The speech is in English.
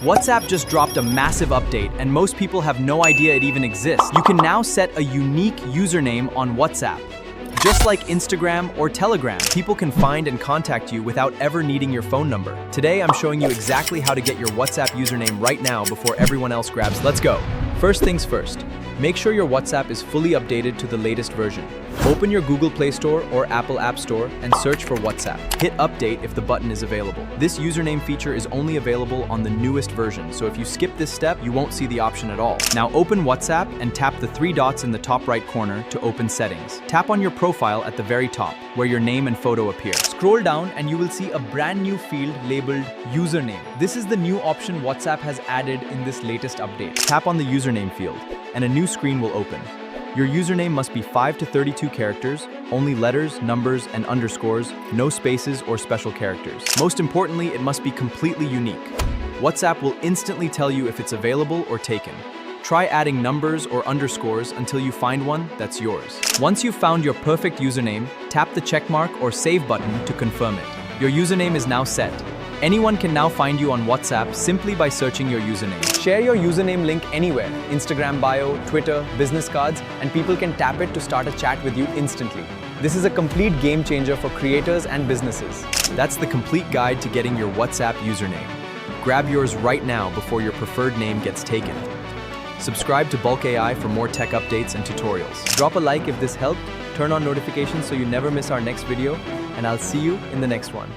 WhatsApp just dropped a massive update, and most people have no idea it even exists. You can now set a unique username on WhatsApp. Just like Instagram or Telegram, people can find and contact you without ever needing your phone number. Today, I'm showing you exactly how to get your WhatsApp username right now before everyone else grabs. Let's go. First things first, make sure your WhatsApp is fully updated to the latest version. Open your Google Play Store or Apple App Store and search for WhatsApp. Hit update if the button is available. This username feature is only available on the newest version, so if you skip this step, you won't see the option at all. Now open WhatsApp and tap the three dots in the top right corner to open settings. Tap on your profile at the very top, where your name and photo appear. Scroll down and you will see a brand new field labeled username. This is the new option WhatsApp has added in this latest update. Tap on the username field and a new screen will open. Your username must be 5 to 32 characters, only letters, numbers, and underscores, no spaces or special characters. Most importantly, it must be completely unique. WhatsApp will instantly tell you if it's available or taken. Try adding numbers or underscores until you find one that's yours. Once you've found your perfect username, tap the checkmark or save button to confirm it. Your username is now set. Anyone can now find you on WhatsApp simply by searching your username. Share your username link anywhere, Instagram bio, Twitter, business cards, and people can tap it to start a chat with you instantly. This is a complete game changer for creators and businesses. That's the complete guide to getting your WhatsApp username. Grab yours right now before your preferred name gets taken. Subscribe to Bulk AI for more tech updates and tutorials. Drop a like if this helped, turn on notifications so you never miss our next video, and I'll see you in the next one.